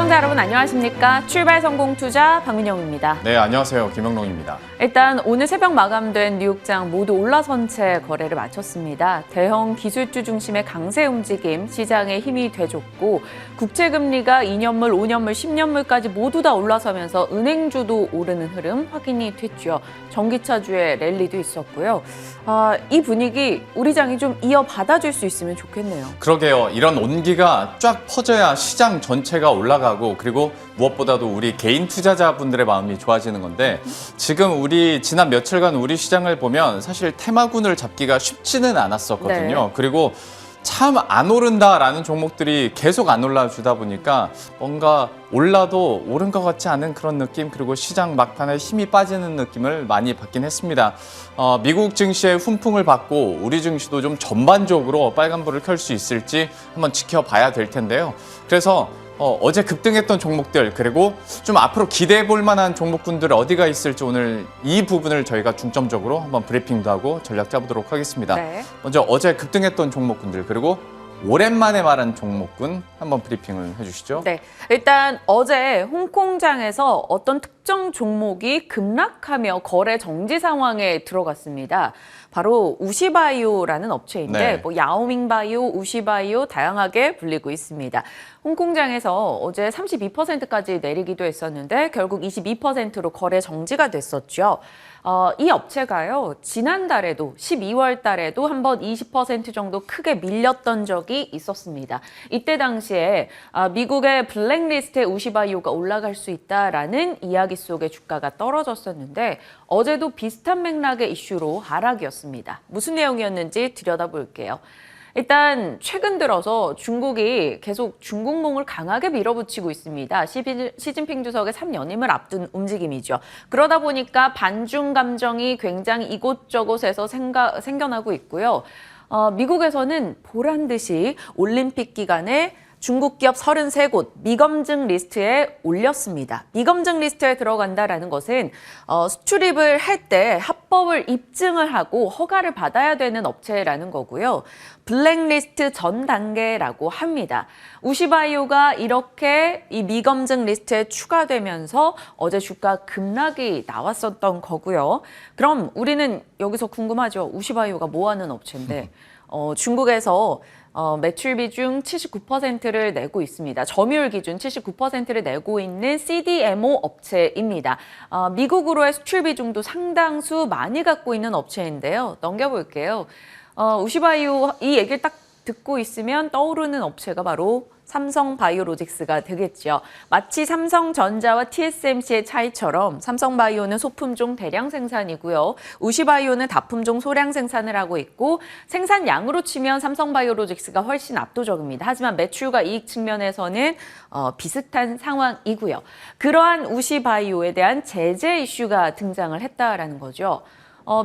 시청자 여러분 안녕하십니까? 출발 성공 투자 박민영입니다. 네, 안녕하세요. 김영롱입니다. 일단 오늘 새벽 마감된 뉴욕장 모두 올라선 채 거래를 마쳤습니다. 대형 기술주 중심의 강세 움직임 시장에 힘이 돼줬고 국채금리가 2년물, 5년물, 10년물까지 모두 다 올라서면서 은행주도 오르는 흐름 확인이 됐죠. 전기차주의 랠리도 있었고요. 이 분위기 우리 장이 좀 이어받아줄 수 있으면 좋겠네요. 그러게요. 이런 온기가 쫙 퍼져야 시장 전체가 올라가고 그리고 무엇보다도 우리 개인 투자자분들의 마음이 좋아지는 건데 지금 우리 지난 며칠간 우리 시장을 보면 사실 테마군을 잡기가 쉽지는 않았었거든요. 네. 그리고 참 안 오른다라는 종목들이 계속 안 올라주다 보니까 뭔가 올라도 오른 것 같지 않은 그런 느낌, 그리고 시장 막판에 힘이 빠지는 느낌을 많이 받긴 했습니다. 미국 증시의 훈풍을 받고 우리 증시도 좀 전반적으로 빨간불을 켤 수 있을지 한번 지켜봐야 될 텐데요. 그래서 어제 급등했던 종목들, 그리고 좀 앞으로 기대해 볼 만한 종목군들 어디가 있을지 오늘 이 부분을 저희가 중점적으로 한번 브리핑도 하고 전략 짜보도록 하겠습니다. 네. 먼저 어제 급등했던 종목군들, 그리고 오랜만에 말한 종목군 한번 브리핑을 해주시죠. 네, 일단 어제 홍콩장에서 어떤 특정 종목이 급락하며 거래 정지 상황에 들어갔습니다. 바로 우시바이오라는 업체인데 네. 뭐 야오밍바이오, 우시바이오 다양하게 불리고 있습니다. 홍콩장에서 어제 32%까지 내리기도 했었는데 결국 22%로 거래 정지가 됐었죠. 이 업체가요, 지난달에도 12월 달에도 한번 20% 정도 크게 밀렸던 적이 있었습니다. 이때 당시에 미국의 블랙리스트에 우시바이오가 올라갈 수 있다라는 이야기 속에 주가가 떨어졌었는데 어제도 비슷한 맥락의 이슈로 하락이었습니다. 무슨 내용이었는지 들여다볼게요. 일단 최근 들어서 중국이 계속 중국몽을 강하게 밀어붙이고 있습니다. 시진핑 주석의 3연임을 앞둔 움직임이죠. 그러다 보니까 반중 감정이 굉장히 이곳저곳에서 생겨나고 있고요. 미국에서는 보란 듯이 올림픽 기간에 중국 기업 33곳 미검증 리스트에 올렸습니다. 미검증 리스트에 들어간다라는 것은 수출입을 할 때 합법을 입증을 하고 허가를 받아야 되는 업체라는 거고요. 블랙리스트 전 단계라고 합니다. 우시바이오가 이렇게 이 미검증 리스트에 추가되면서 어제 주가 급락이 나왔었던 거고요. 그럼 우리는 여기서 궁금하죠. 우시바이오가 뭐 하는 업체인데 중국에서 매출 비중 79%를 내고 있습니다. 점유율 기준 79%를 내고 있는 CDMO 업체입니다. 미국으로의 수출 비중도 상당수 많이 갖고 있는 업체인데요. 넘겨볼게요. 우시바이오 이 얘기를 딱 듣고 있으면 떠오르는 업체가 바로 삼성바이오로직스가 되겠죠. 마치 삼성전자와 TSMC의 차이처럼 삼성바이오는 소품종 대량 생산이고요. 우시바이오는 다품종 소량 생산을 하고 있고 생산량으로 치면 삼성바이오로직스가 훨씬 압도적입니다. 하지만 매출과 이익 측면에서는 비슷한 상황이고요. 그러한 우시바이오에 대한 제재 이슈가 등장을 했다라는 거죠.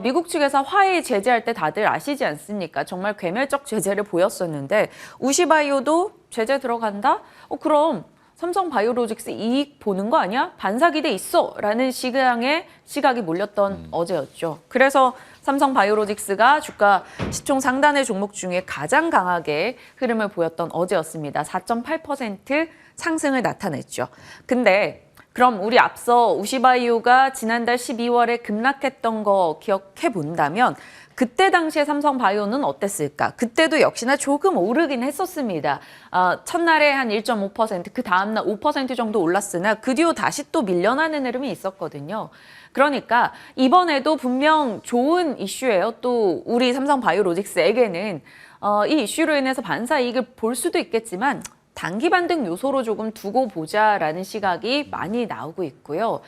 미국 측에서 화웨이 제재할 때 다들 아시지 않습니까? 정말 괴멸적 제재를 보였었는데 우시바이오도 제재 들어간다? 그럼 삼성바이오로직스 이익 보는 거 아니야? 반사기대 있어! 라는 시각이 몰렸던 어제였죠. 그래서 삼성바이오로직스가 주가 시총 상단의 종목 중에 가장 강하게 흐름을 보였던 어제였습니다. 4.8% 상승을 나타냈죠. 근데 그럼 우리 앞서 우시바이오가 지난달 12월에 급락했던 거 기억해 본다면 그때 당시에 삼성바이오는 어땠을까? 그때도 역시나 조금 오르긴 했었습니다. 첫날에 한 1.5%, 그 다음날 5% 정도 올랐으나 그 뒤로 다시 또 밀려나는 흐름이 있었거든요. 그러니까 이번에도 분명 좋은 이슈예요. 또 우리 삼성바이오로직스에게는 이 이슈로 인해서 반사 이익을 볼 수도 있겠지만 단기 반등 요소로 조금 두고 보자라는 시각이 많이 나오고 있고요.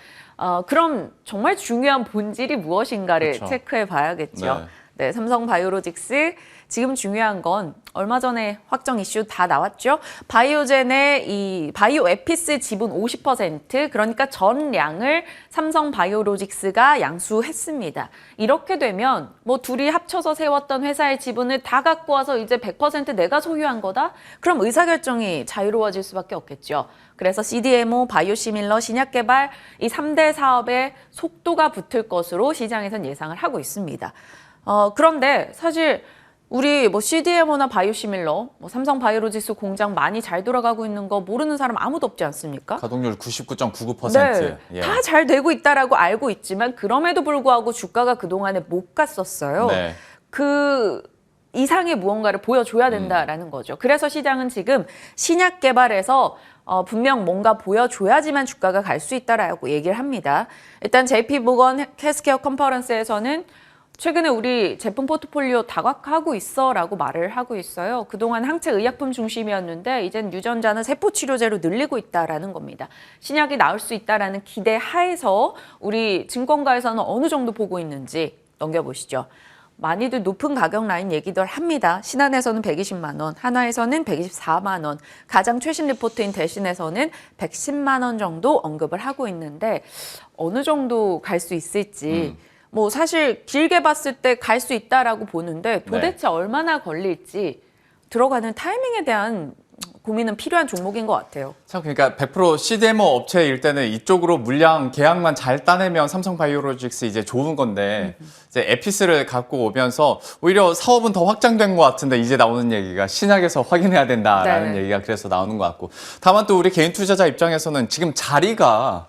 그럼 정말 중요한 본질이 무엇인가를 그렇죠. 체크해 봐야겠죠. 네. 네, 삼성바이오로직스 지금 중요한 건 얼마 전에 확정 이슈 다 나왔죠. 바이오젠의 이 바이오에피스 지분 50%, 그러니까 전량을 삼성바이오로직스가 양수했습니다. 이렇게 되면 뭐 둘이 합쳐서 세웠던 회사의 지분을 다 갖고 와서 이제 100% 내가 소유한 거다? 그럼 의사결정이 자유로워질 수밖에 없겠죠. 그래서 CDMO, 바이오시밀러, 신약개발 이 3대 사업에 속도가 붙을 것으로 시장에선 예상을 하고 있습니다. 그런데 사실 우리 뭐 CDMO나 바이오시밀러, 뭐 삼성 바이오로직스 공장 많이 잘 돌아가고 있는 거 모르는 사람 아무도 없지 않습니까? 가동률 99.99%. 네, 예. 다 잘 되고 있다라고 알고 있지만 그럼에도 불구하고 주가가 그동안에 못 갔었어요. 네. 그 이상의 무언가를 보여줘야 된다라는 거죠. 그래서 시장은 지금 신약 개발에서 분명 뭔가 보여줘야지만 주가가 갈 수 있다라고 얘기를 합니다. 일단 JP모건 헬스케어 컨퍼런스에서는 최근에 우리 제품 포트폴리오 다각화하고 있어라고 말을 하고 있어요. 그동안 항체 의약품 중심이었는데 이젠 유전자는 세포치료제로 늘리고 있다라는 겁니다. 신약이 나올 수 있다라는 기대 하에서 우리 증권가에서는 어느 정도 보고 있는지 넘겨보시죠. 많이들 높은 가격 라인 얘기들 합니다. 신한에서는 120만 원, 한화에서는 124만 원, 가장 최신 리포트인 대신에서는 110만 원 정도 언급을 하고 있는데 어느 정도 갈 수 있을지 뭐 사실 길게 봤을 때 갈 수 있다라고 보는데 도대체 얼마나 걸릴지 들어가는 타이밍에 대한 고민은 필요한 종목인 것 같아요. 참 그러니까 100% CDMO 업체일 때는 이쪽으로 물량 계약만 잘 따내면 삼성바이오로직스 이제 좋은 건데 이제 에피스를 갖고 오면서 오히려 사업은 더 확장된 것 같은데 이제 나오는 얘기가 신약에서 확인해야 된다라는 네. 얘기가 그래서 나오는 것 같고 다만 또 우리 개인 투자자 입장에서는 지금 자리가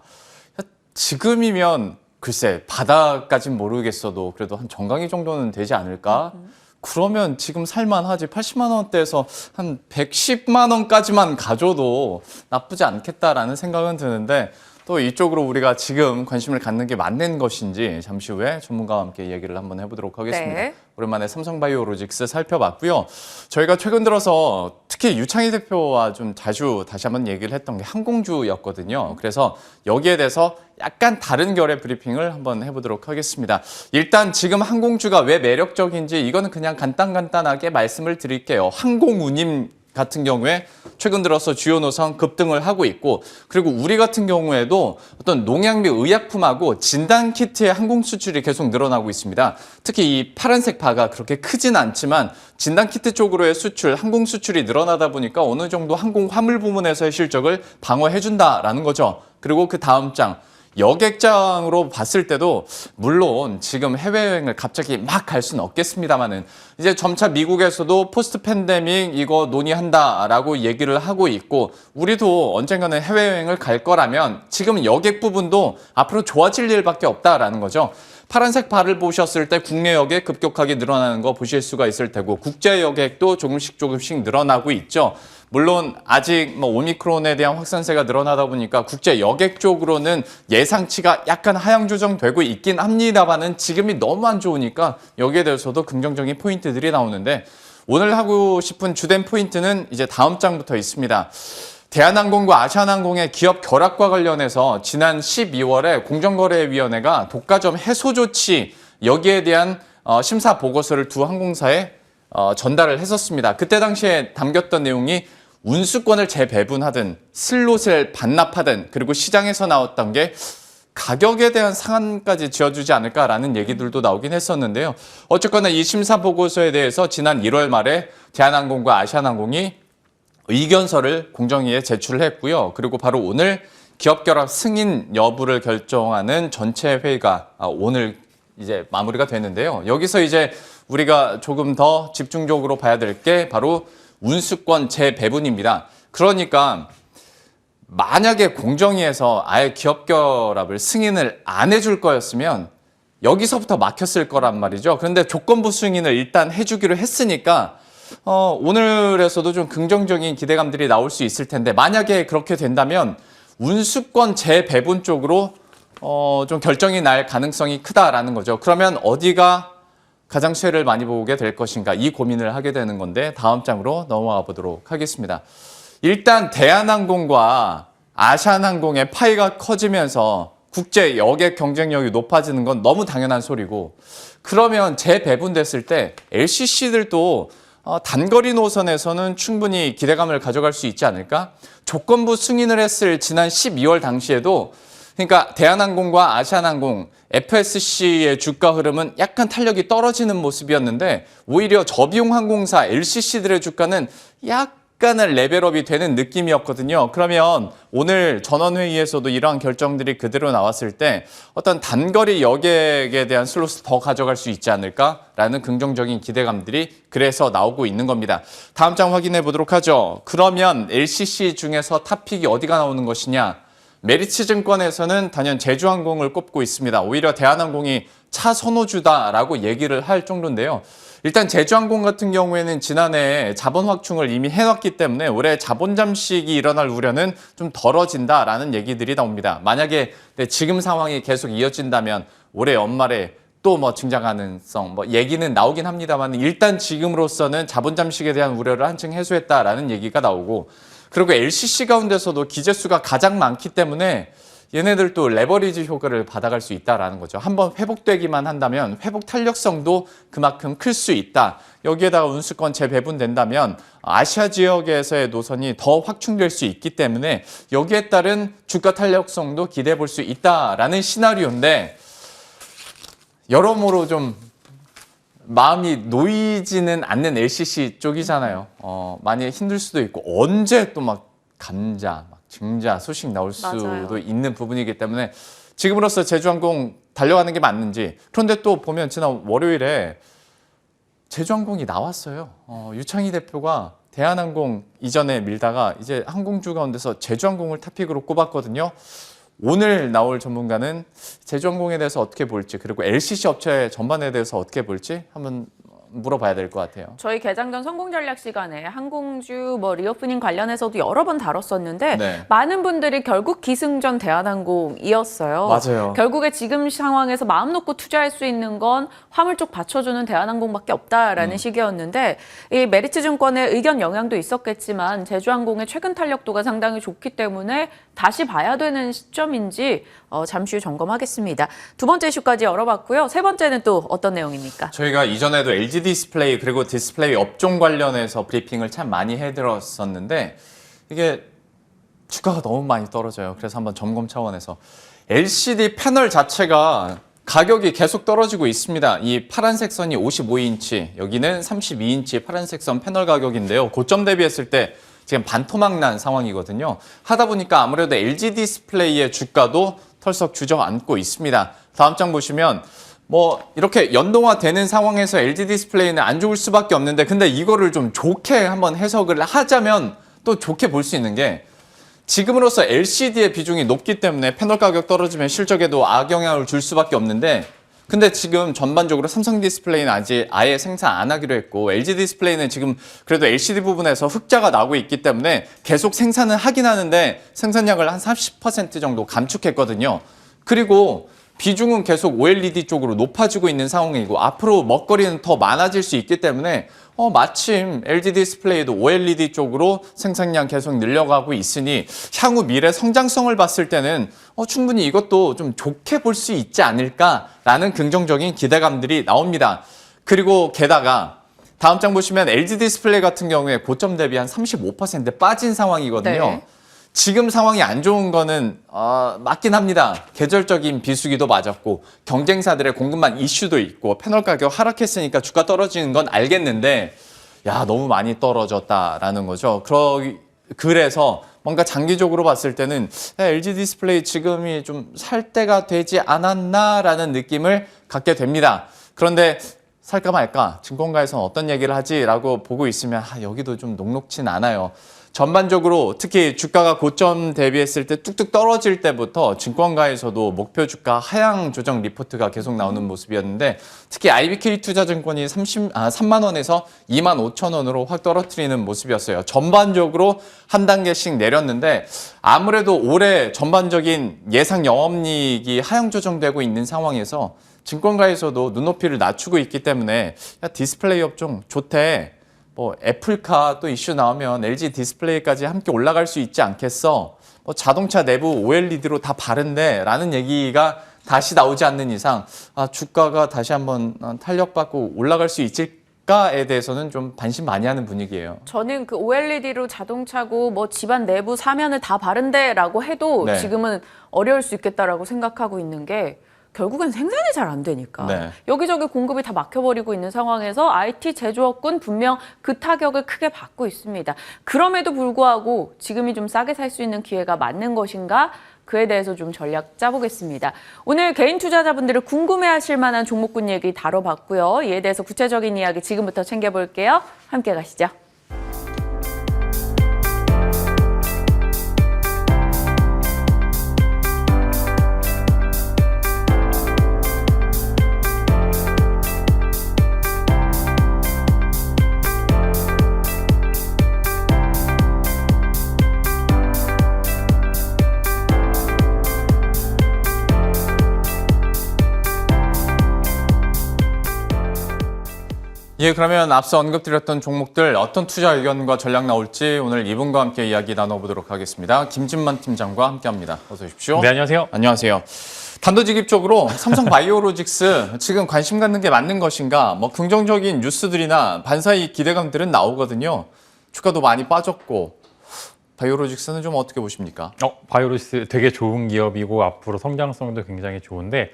지금이면 글쎄 바닥까진 모르겠어도 그래도 한 정강이 정도는 되지 않을까? 그러면 지금 살만하지. 80만 원대에서 한 110만 원까지만 가져도 나쁘지 않겠다라는 생각은 드는데 또 이쪽으로 우리가 지금 관심을 갖는 게 맞는 것인지 잠시 후에 전문가와 함께 이야기를 한번 해보도록 하겠습니다. 네. 오랜만에 삼성바이오로직스 살펴봤고요. 저희가 최근 들어서 특히 유창희 대표와 좀 자주 다시 한번 얘기를 했던 게 항공주였거든요. 그래서 여기에 대해서 약간 다른 결의 브리핑을 한번 해보도록 하겠습니다. 일단 지금 항공주가 왜 매력적인지 이거는 그냥 간단하게 말씀을 드릴게요. 항공운임 같은 경우에 최근 들어서 주요 노선 급등을 하고 있고 그리고 우리 같은 경우에도 어떤 농약 및 의약품하고 진단키트의 항공 수출이 계속 늘어나고 있습니다. 특히 이 파란색 바가 그렇게 크진 않지만 진단키트 쪽으로의 수출, 항공 수출이 늘어나다 보니까 어느 정도 항공 화물 부문에서의 실적을 방어해준다라는 거죠. 그리고 그 다음 장. 여객장으로 봤을 때도 물론 지금 해외여행을 갑자기 막 갈 수는 없겠습니다만은 이제 점차 미국에서도 포스트 팬데믹 이거 논의한다라고 얘기를 하고 있고 우리도 언젠가는 해외여행을 갈 거라면 지금 여객 부분도 앞으로 좋아질 일밖에 없다라는 거죠. 파란색 바를 보셨을 때 국내 여객 급격하게 늘어나는 거 보실 수가 있을 테고 국제 여객도 조금씩 늘어나고 있죠. 물론 아직 뭐 오미크론에 대한 확산세가 늘어나다 보니까 국제 여객 쪽으로는 예상치가 약간 하향 조정되고 있긴 합니다만은 지금이 너무 안 좋으니까 여기에 대해서도 긍정적인 포인트들이 나오는데 오늘 하고 싶은 주된 포인트는 이제 다음 장부터 있습니다. 대한항공과 아시아나항공의 기업 결합과 관련해서 지난 12월에 공정거래위원회가 독과점 해소 조치 여기에 대한 심사 보고서를 두 항공사에 전달을 했었습니다. 그때 당시에 담겼던 내용이 운수권을 재배분하든 슬롯을 반납하든 그리고 시장에서 나왔던 게 가격에 대한 상한까지 지어주지 않을까라는 얘기들도 나오긴 했었는데요. 어쨌거나 이 심사 보고서에 대해서 지난 1월 말에 대한항공과 아시아나항공이 의견서를 공정위에 제출을 했고요. 그리고 바로 오늘 기업결합 승인 여부를 결정하는 전체 회의가 오늘 이제 마무리가 되는데요. 여기서 이제 우리가 조금 더 집중적으로 봐야 될 게 바로 운수권 재배분입니다. 그러니까 만약에 공정위에서 아예 기업결합을 승인을 안 해줄 거였으면 여기서부터 막혔을 거란 말이죠. 그런데 조건부 승인을 일단 해주기로 했으니까 오늘에서도 좀 긍정적인 기대감들이 나올 수 있을 텐데 만약에 그렇게 된다면 운수권 재배분 쪽으로 좀 결정이 날 가능성이 크다라는 거죠. 그러면 어디가 가장 수혜를 많이 보게 될 것인가 이 고민을 하게 되는 건데 다음 장으로 넘어가 보도록 하겠습니다. 일단 대한항공과 아시아나항공의 파이가 커지면서 국제 여객 경쟁력이 높아지는 건 너무 당연한 소리고 그러면 재배분됐을 때 LCC들도 단거리 노선에서는 충분히 기대감을 가져갈 수 있지 않을까? 조건부 승인을 했을 지난 12월 당시에도 그러니까 대한항공과 아시아나항공, FSC의 주가 흐름은 약간 탄력이 떨어지는 모습이었는데 오히려 저비용 항공사 LCC들의 주가는 약간은 레벨업이 되는 느낌이었거든요. 그러면 오늘 전원회의에서도 이러한 결정들이 그대로 나왔을 때 어떤 단거리 여객에 대한 슬롯을 더 가져갈 수 있지 않을까라는 긍정적인 기대감들이 그래서 나오고 있는 겁니다. 다음 장 확인해 보도록 하죠. 그러면 LCC 중에서 탑픽이 어디가 나오는 것이냐? 메리츠증권에서는 단연 제주항공을 꼽고 있습니다. 오히려 대한항공이 차선호주다라고 얘기를 할 정도인데요. 일단 제주항공 같은 경우에는 지난해 자본 확충을 이미 해놨기 때문에 올해 자본 잠식이 일어날 우려는 좀 덜어진다라는 얘기들이 나옵니다. 만약에 지금 상황이 계속 이어진다면 올해 연말에 또 뭐 증자 가능성 얘기는 나오긴 합니다만 일단 지금으로서는 자본 잠식에 대한 우려를 한층 해소했다라는 얘기가 나오고 그리고 LCC 가운데서도 기재수가 가장 많기 때문에 얘네들도 레버리지 효과를 받아갈 수 있다라는 거죠. 한번 회복되기만 한다면 회복 탄력성도 그만큼 클 수 있다. 여기에다가 운수권 재배분된다면 아시아 지역에서의 노선이 더 확충될 수 있기 때문에 여기에 따른 주가 탄력성도 기대해 볼 수 있다라는 시나리오인데 여러모로 좀 마음이 놓이지는 않는 LCC 쪽이잖아요. 많이 힘들 수도 있고 언제 또 막 감자, 증자 소식 나올 수도 맞아요. 있는 부분이기 때문에 지금으로서 제주항공 달려가는 게 맞는지 그런데 또 보면 지난 월요일에 제주항공이 나왔어요. 유창희 대표가 대한항공 이전에 밀다가 이제 항공주 가운데서 제주항공을 탑픽으로 꼽았거든요. 오늘 나올 전문가는 제주항공에 대해서 어떻게 볼지 그리고 LCC 업체 전반에 대해서 어떻게 볼지 한번 물어봐야 될 것 같아요. 저희 개장 전 성공 전략 시간에 항공주 리오프닝 관련해서도 여러 번 다뤘었는데 네. 많은 분들이 결국 기승전 대한항공이었어요. 맞아요. 결국에 지금 상황에서 마음 놓고 투자할 수 있는 건 화물 쪽 받쳐주는 대한항공밖에 없다라는 시기였는데 이 메리츠증권의 의견 영향도 있었겠지만 제주항공의 최근 탄력도가 상당히 좋기 때문에 다시 봐야 되는 시점인지 잠시 후 점검하겠습니다. 두 번째 이슈까지 열어봤고요. 세 번째는 또 어떤 내용입니까? 저희가 이전에도 LG 디스플레이 그리고 디스플레이 업종 관련해서 브리핑을 참 많이 해드렸었는데 이게 주가가 너무 많이 떨어져요. 그래서 한번 점검 차원에서 LCD 패널 자체가 가격이 계속 떨어지고 있습니다. 이 파란색 선이 55인치, 여기는 32인치 파란색 선 패널 가격인데요. 고점 대비했을 때 지금 반토막 난 상황이거든요. 하다 보니까 아무래도 LG 디스플레이의 주가도 털썩 주저앉고 있습니다. 다음 장 보시면 이렇게 연동화되는 상황에서 LG 디스플레이는 안 좋을 수밖에 없는데 근데 이거를 좀 좋게 한번 해석을 하자면 또 좋게 볼 수 있는 게 지금으로서 LCD의 비중이 높기 때문에 패널 가격 떨어지면 실적에도 악영향을 줄 수밖에 없는데 근데 지금 전반적으로 삼성 디스플레이는 아직 아예 생산 안 하기로 했고 LG 디스플레이는 지금 그래도 LCD 부분에서 흑자가 나고 있기 때문에 계속 생산은 하긴 하는데 생산량을 한 30% 정도 감축했거든요. 그리고 비중은 계속 OLED 쪽으로 높아지고 있는 상황이고 앞으로 먹거리는 더 많아질 수 있기 때문에 마침 LG 디스플레이도 OLED 쪽으로 생산량 계속 늘려가고 있으니 향후 미래 성장성을 봤을 때는 충분히 이것도 좀 좋게 볼 수 있지 않을까라는 긍정적인 기대감들이 나옵니다. 그리고 게다가 다음 장 보시면 LG 디스플레이 같은 경우에 고점 대비 한 35% 빠진 상황이거든요. 네. 지금 상황이 안 좋은 거는 맞긴 합니다. 계절적인 비수기도 맞았고 경쟁사들의 공급망 이슈도 있고 패널 가격 하락했으니까 주가 떨어지는 건 알겠는데 너무 많이 떨어졌다라는 거죠. 그래서 뭔가 장기적으로 봤을 때는 LG 디스플레이 지금이 좀 살 때가 되지 않았나라는 느낌을 갖게 됩니다. 그런데 살까 말까 증권가에서는 어떤 얘기를 하지라고 보고 있으면 여기도 좀 녹록진 않아요. 전반적으로 특히 주가가 고점 대비했을 때 뚝뚝 떨어질 때부터 증권가에서도 목표 주가 하향 조정 리포트가 계속 나오는 모습이었는데 특히 IBK 투자증권이 3만 원에서 2만 5천 원으로 확 떨어뜨리는 모습이었어요. 전반적으로 한 단계씩 내렸는데 아무래도 올해 전반적인 예상 영업이익이 하향 조정되고 있는 상황에서 증권가에서도 눈높이를 낮추고 있기 때문에 디스플레이 업종 좋대. 애플카 또 이슈 나오면 LG 디스플레이까지 함께 올라갈 수 있지 않겠어? 자동차 내부 OLED로 다 바른데 라는 얘기가 다시 나오지 않는 이상 주가가 다시 한번 탄력받고 올라갈 수 있을까에 대해서는 좀 반신반의하는 분위기예요. 저는 그 OLED로 자동차고 집안 내부 사면을 다 바른데라고 해도 네. 지금은 어려울 수 있겠다라고 생각하고 있는 게 결국엔 생산이 잘 안 되니까 네. 여기저기 공급이 다 막혀버리고 있는 상황에서 IT 제조업군 분명 그 타격을 크게 받고 있습니다. 그럼에도 불구하고 지금이 좀 싸게 살 수 있는 기회가 맞는 것인가? 그에 대해서 좀 전략 짜보겠습니다. 오늘 개인 투자자분들을 궁금해하실 만한 종목군 얘기 다뤄봤고요. 이에 대해서 구체적인 이야기 지금부터 챙겨볼게요. 함께 가시죠. 예, 그러면 앞서 언급드렸던 종목들 어떤 투자 의견과 전략 나올지 오늘 이분과 함께 이야기 나눠보도록 하겠습니다. 김진만 팀장과 함께합니다. 어서 오십시오. 네, 안녕하세요. 안녕하세요. 단도직입적으로 삼성 바이오로직스 지금 관심 갖는 게 맞는 것인가? 뭐 긍정적인 뉴스들이나 반사이 기대감들은 나오거든요. 주가도 많이 빠졌고 바이오로직스는 좀 어떻게 보십니까? 바이오로직스 되게 좋은 기업이고 앞으로 성장성도 굉장히 좋은데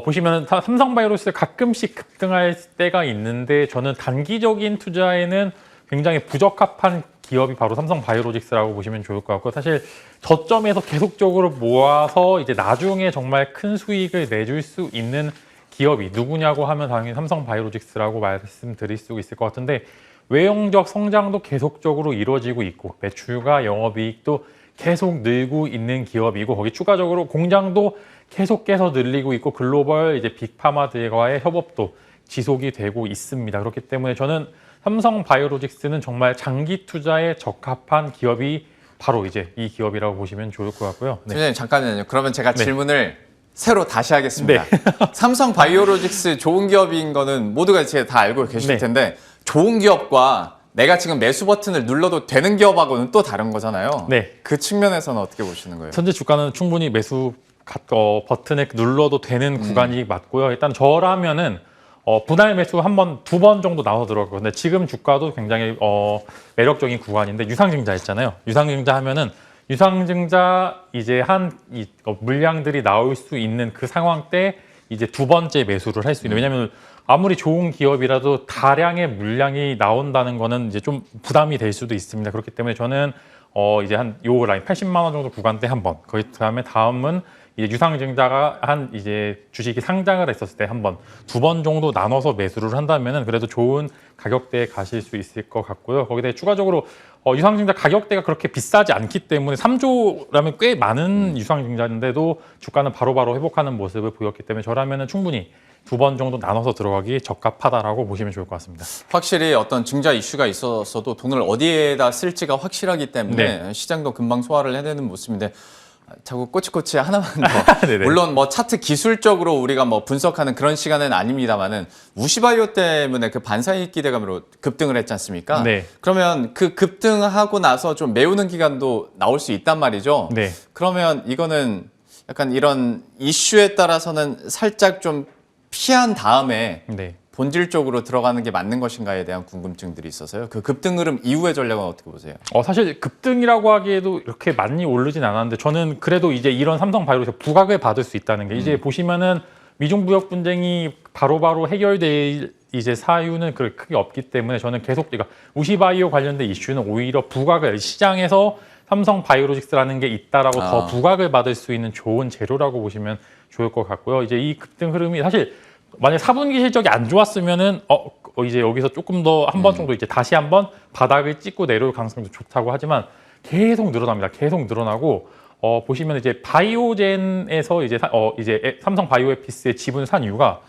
보시면 삼성 바이오로직스 가끔씩 급등할 때가 있는데 저는 단기적인 투자에는 굉장히 부적합한 기업이 바로 삼성 바이오로직스라고 보시면 좋을 것 같고 사실 저점에서 계속적으로 모아서 이제 나중에 정말 큰 수익을 내줄 수 있는 기업이 누구냐고 하면 당연히 삼성 바이오로직스라고 말씀드릴 수 있을 것 같은데 외형적 성장도 계속적으로 이루어지고 있고 매출과 영업이익도 계속 늘고 있는 기업이고 거기 추가적으로 공장도 계속해서 늘리고 있고 글로벌 이제 빅파마들과의 협업도 지속이 되고 있습니다. 그렇기 때문에 저는 삼성 바이오로직스는 정말 장기 투자에 적합한 기업이 바로 이제 이 기업이라고 보시면 좋을 것 같고요. 네. 팀장님 잠깐만요. 그러면 제가 네. 질문을 새로 다시 하겠습니다. 네. 삼성 바이오로직스 좋은 기업인 거는 모두가 이제 다 알고 계실 네. 텐데 좋은 기업과 내가 지금 매수 버튼을 눌러도 되는 기업하고는 또 다른 거잖아요. 네. 그 측면에서는 어떻게 보시는 거예요? 현재 주가는 충분히 매수 버튼을 눌러도 되는 구간이 맞고요. 일단 저라면은 분할 매수 두 번 정도 나와서 들어갔거든요. 지금 주가도 굉장히 매력적인 구간인데 유상증자 있잖아요. 유상증자 하면은 유상증자 이제 물량들이 나올 수 있는 그 상황 때 이제 두 번째 매수를 할 수 있는. 왜냐하면 아무리 좋은 기업이라도 다량의 물량이 나온다는 거는 이제 좀 부담이 될 수도 있습니다. 그렇기 때문에 저는 이제 요 라인 80만 원 정도 구간대 한 번. 다음은 이제 유상증자가 이제 주식이 상장을 했었을 때 한 번, 두 번 정도 나눠서 매수를 한다면은 그래도 좋은 가격대에 가실 수 있을 것 같고요. 거기다 추가적으로 유상증자 가격대가 그렇게 비싸지 않기 때문에 3조라면 꽤 많은 유상증자인데도 주가는 바로바로 회복하는 모습을 보였기 때문에 저라면은 충분히 두 번 정도 나눠서 들어가기 적합하다라고 보시면 좋을 것 같습니다. 확실히 어떤 증자 이슈가 있었어도 돈을 어디에다 쓸지가 확실하기 때문에 네. 시장도 금방 소화를 해내는 모습인데 자꾸 꼬치꼬치 하나만 더. 네네. 물론 뭐 차트 기술적으로 우리가 뭐 분석하는 그런 시간은 아닙니다만은 우시바이오 때문에 그 반사이익 기대감으로 급등을 했지 않습니까? 네. 그러면 그 급등하고 나서 좀 메우는 기간도 나올 수 있단 말이죠. 네. 그러면 이거는 약간 이런 이슈에 따라서는 살짝 좀 피한 다음에 네. 본질적으로 들어가는 게 맞는 것인가에 대한 궁금증들이 있어서요. 그 급등 흐름 이후의 전략은 어떻게 보세요? 사실 급등이라고 하기에도 이렇게 많이 오르진 않았는데 저는 그래도 이제 이런 삼성 바이오로직스 부각을 받을 수 있다는 게 이제 보시면은 미중 무역 분쟁이 바로바로 해결될 이제 사유는 그렇게 크게 없기 때문에 저는 계속 우시바이오 관련된 이슈는 오히려 부각을 시장에서 삼성 바이오로직스라는 게 있다라고 더 부각을 받을 수 있는 좋은 재료라고 보시면 좋을 것 같고요. 이제 이 급등 흐름이 사실 만약 4분기 실적이 안 좋았으면은 이제 여기서 조금 더 한 번 정도 이제 다시 한번 바닥을 찍고 내려올 가능성도 좋다고 하지만 계속 늘어납니다. 계속 늘어나고 보시면 이제 바이오젠에서 이제 삼성 바이오에피스의 지분을 산 이유가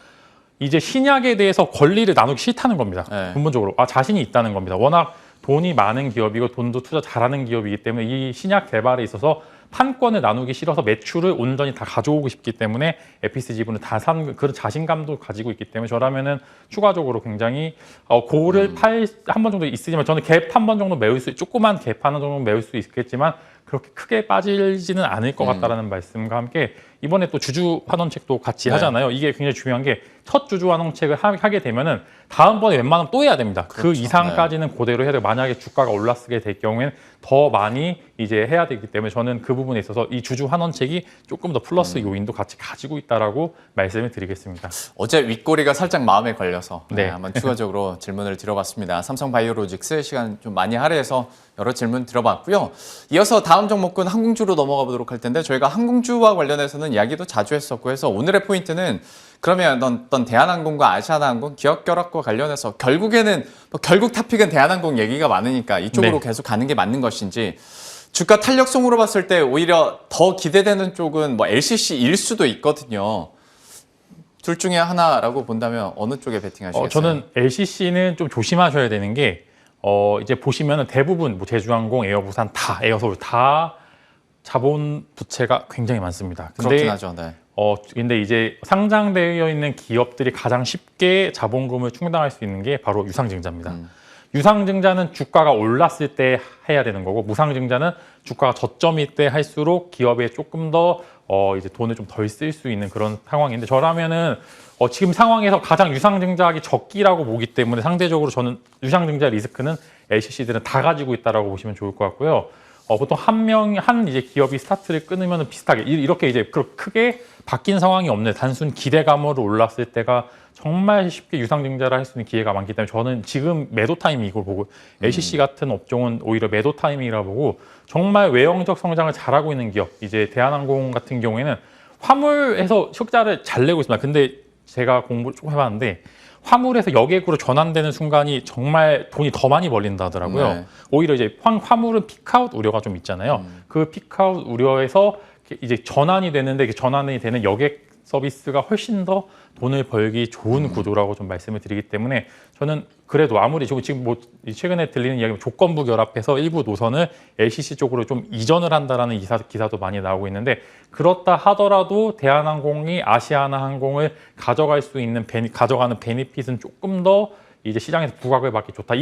이제 신약에 대해서 권리를 나누기 싫다는 겁니다. 네. 근본적으로 자신이 있다는 겁니다. 워낙 돈이 많은 기업이고 돈도 투자 잘하는 기업이기 때문에 이 신약 개발에 있어서 판권을 나누기 싫어서 매출을 온전히 다 가져오고 싶기 때문에 에피스 지분을 다 산 그런 자신감도 가지고 있기 때문에 저라면은 추가적으로 굉장히 고를 한 번 정도 있으지만 저는 갭 한 번 정도 메울 수 조그만 갭 하나 정도 메울 수 있겠지만 그렇게 크게 빠지지는 않을 것 같다라는 말씀과 함께 이번에 또 주주 환원책도 같이 하잖아요. 이게 굉장히 중요한 게 첫 주주 환원책을 하게 되면은 다음번에 웬만하면 또 해야 됩니다. 그 그렇죠. 이상까지는 그대로 해야 되고 만약에 주가가 올랐게 될 경우에는 더 많이 이제 해야 되기 때문에 저는 그 부분에 있어서 이 주주 환원책이 조금 더 플러스 요인도 같이 가지고 있다라고 말씀을 드리겠습니다. 어제 윗꼬리가 살짝 마음에 걸려서 네. 한번 추가적으로 질문을 드려봤습니다. 삼성바이오로직스 시간 좀 많이 할애해서 여러 질문 드려봤고요. 이어서 다음 종목은 항공주로 넘어가 보도록 할 텐데 저희가 항공주와 관련해서는 이야기도 자주 했었고 해서 오늘의 포인트는 그러면 어떤 대한항공과 아시아나항공 기업 결합과 관련해서 결국에는 결국 탑픽은 대한항공 얘기가 많으니까 이쪽으로 네. 계속 가는 게 맞는 것인지 주가 탄력성으로 봤을 때 오히려 더 기대되는 쪽은 뭐 LCC일 수도 있거든요. 둘 중에 하나라고 본다면 어느 쪽에 베팅하시겠어요? 저는 LCC는 좀 조심하셔야 되는 게 이제 보시면은 대부분 뭐 제주항공, 에어부산 다 에어서울 다 자본 부채가 굉장히 많습니다. 그렇긴 하죠. 네. 근데 이제 상장되어 있는 기업들이 가장 쉽게 자본금을 충당할 수 있는 게 바로 유상증자입니다. 유상증자는 주가가 올랐을 때 해야 되는 거고 무상증자는 주가가 저점일 때 할수록 기업에 조금 더 이제 돈을 좀 덜 쓸 수 있는 그런 상황인데 저라면은 지금 상황에서 가장 유상증자하기 적기라고 보기 때문에 상대적으로 저는 유상증자 리스크는 LCC들은 다 가지고 있다라고 보시면 좋을 것 같고요. 보통 한 이제 기업이 스타트를 끊으면 비슷하게 이렇게 이제 크게 바뀐 상황이 없는 단순 기대감으로 올랐을 때가 정말 쉽게 유상증자를 할 수 있는 기회가 많기 때문에 저는 지금 매도 타이밍 이걸 보고 LCC 같은 업종은 오히려 매도 타이밍이라 보고 정말 외형적 성장을 잘하고 있는 기업 이제 대한항공 같은 경우에는 화물에서 흑자를 잘 내고 있습니다. 근데 제가 공부 조금 해봤는데 화물에서 여객으로 전환되는 순간이 정말 돈이 더 많이 벌린다 하더라고요. 네. 오히려 이제 화물은 피크아웃 우려가 좀 있잖아요. 그 피크아웃 우려에서 이제 전환이 되는데 전환이 되는 여객 서비스가 훨씬 더 돈을 벌기 좋은 구조라고 좀 말씀을 드리기 때문에 저는 그래도 아무리 지금 뭐 최근에 들리는 이야기 조건부 결합해서 일부 노선을 LCC 쪽으로 좀 이전을 한다라는 기사도 많이 나오고 있는데 그렇다 하더라도 대한항공이 아시아나항공을 가져갈 수 있는 가져가는 베니핏은 조금 더 이제 시장에서 부각을 받기 좋다.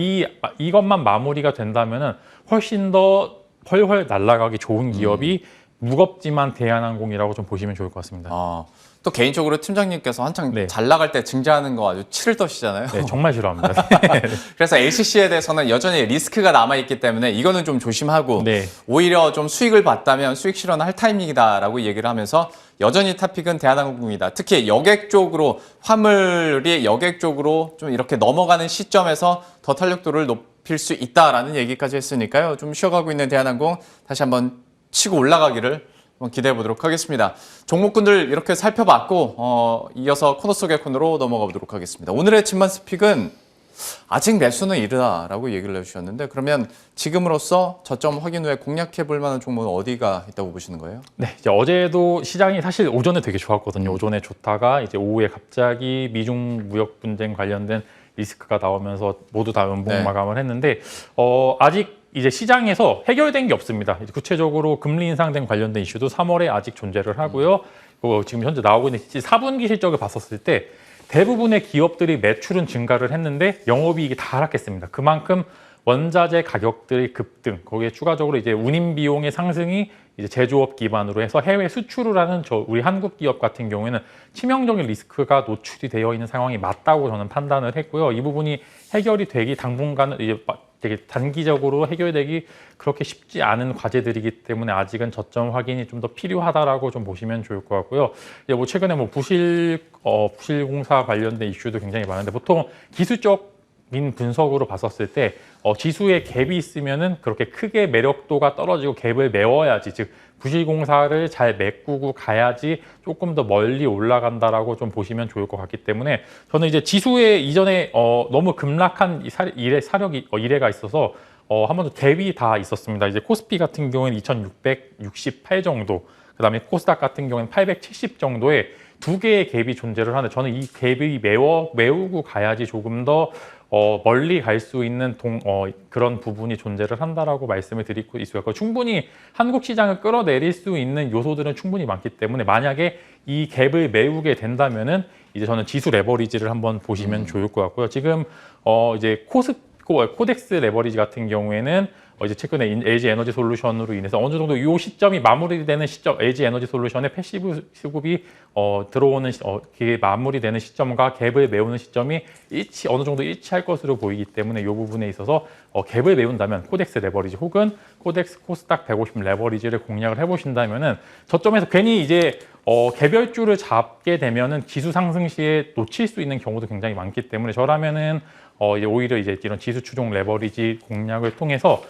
이것만 마무리가 된다면은 훨씬 더 훨훨 날아가기 좋은 기업이 무겁지만 대한항공이라고 좀 보시면 좋을 것 같습니다. 또 개인적으로 팀장님께서 한창 네. 잘 나갈 때 증자하는 거 아주 치를 떠시잖아요. 네, 정말 싫어합니다. 그래서 LCC에 대해서는 여전히 리스크가 남아있기 때문에 이거는 좀 조심하고 네. 오히려 좀 수익을 봤다면 수익 실현을 할 타이밍이다라고 얘기를 하면서 여전히 탑픽은 대한항공입니다. 특히 여객 쪽으로 화물이 여객 쪽으로 좀 이렇게 넘어가는 시점에서 더 탄력도를 높일 수 있다라는 얘기까지 했으니까요. 좀 쉬어가고 있는 대한항공 다시 한번 치고 올라가기를 한번 기대해 보도록 하겠습니다. 종목군들 이렇게 살펴봤고 이어서 코너 속의 코너로 넘어가 보도록 하겠습니다. 오늘의 집만 스픽은 아직 매수는 이르다라고 얘기를 해주셨는데 그러면 지금으로서 저점 확인 후에 공략해 볼 만한 종목은 어디가 있다고 보시는 거예요? 네, 이제 어제도 시장이 사실 오전에 되게 좋았거든요. 오전에 좋다가 이제 오후에 갑자기 미중 무역 분쟁 관련된 리스크가 나오면서 모두 다 연봉 네. 마감을 했는데 아직 이제 시장에서 해결된 게 없습니다. 이제 구체적으로 금리 인상된 관련된 이슈도 3월에 아직 존재를 하고요. 지금 현재 나오고 있는 4분기 실적을 봤었을 때 대부분의 기업들이 매출은 증가를 했는데 영업이익이 다 하락했습니다. 그만큼 원자재 가격들이 급등, 거기에 추가적으로 이제 운임 비용의 상승이 이제 제조업 기반으로 해서 해외 수출을 하는 우리 한국 기업 같은 경우에는 치명적인 리스크가 노출이 되어 있는 상황이 맞다고 저는 판단을 했고요. 이 부분이 해결이 되기 당분간은 이제 되게 단기적으로 해결되기 그렇게 쉽지 않은 과제들이기 때문에 아직은 저점 확인이 좀 더 필요하다라고 좀 보시면 좋을 것 같고요. 이제 뭐 최근에 뭐 부실공사 관련된 이슈도 굉장히 많은데 보통 기술적인 분석으로 봤었을 때 지수에 갭이 있으면은 그렇게 크게 매력도가 떨어지고 갭을 메워야지 즉 부실공사를 잘 메꾸고 가야지 조금 더 멀리 올라간다라고 좀 보시면 좋을 것 같기 때문에 저는 이제 지수에 이전에 너무 급락한 이래가 있어서 한 번도 갭이 다 있었습니다. 이제 코스피 같은 경우에는 2,668 정도, 그다음에 코스닥 같은 경우에는 870 정도의 두 개의 갭이 존재를 하는데 저는 이 갭이 메우고 가야지 조금 더 멀리 갈 수 있는 그런 부분이 존재를 한다라고 말씀을 드리고 있어요. 충분히 한국 시장을 끌어내릴 수 있는 요소들은 충분히 많기 때문에 만약에 이 갭을 메우게 된다면은 이제 저는 지수 레버리지를 한번 보시면 좋을 것 같고요. 지금 이제 코덱스 레버리지 같은 경우에는 이제 최근에 LG 에너지 솔루션으로 인해서 어느 정도 이 시점이 마무리되는 시점, LG 에너지 솔루션의 패시브 수급이 들어오는 그게 마무리되는 시점과 갭을 메우는 시점이 어느 정도 일치할 것으로 보이기 때문에 이 부분에 있어서 갭을 메운다면 코덱스 레버리지 혹은 코덱스 코스닥 150 레버리지를 공략을 해보신다면은 저점에서 괜히 이제 개별주를 잡게 되면은 지수 상승 시에 놓칠 수 있는 경우도 굉장히 많기 때문에 저라면은 이제 오히려 이제 이런 지수 추종 레버리지 공략을 통해서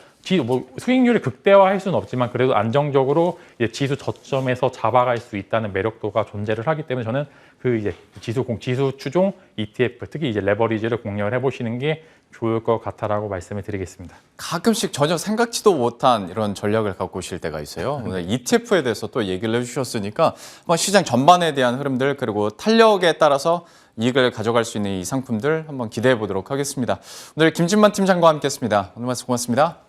수익률을 극대화할 수는 없지만 그래도 안정적으로 이제 지수 저점에서 잡아갈 수 있다는 매력도가 존재를 하기 때문에 저는 그 이제 지수 추종 ETF 특히 이제 레버리지를 공략을 해보시는 게 좋을 것 같다라고 말씀을 드리겠습니다. 가끔씩 전혀 생각지도 못한 이런 전략을 갖고 오실 때가 있어요. 오늘 ETF에 대해서 또 얘기를 해주셨으니까 한번 시장 전반에 대한 흐름들 그리고 탄력에 따라서 이익을 가져갈 수 있는 이 상품들 한번 기대해 보도록 하겠습니다. 오늘 김진만 팀장과 함께했습니다. 오늘 말씀 고맙습니다.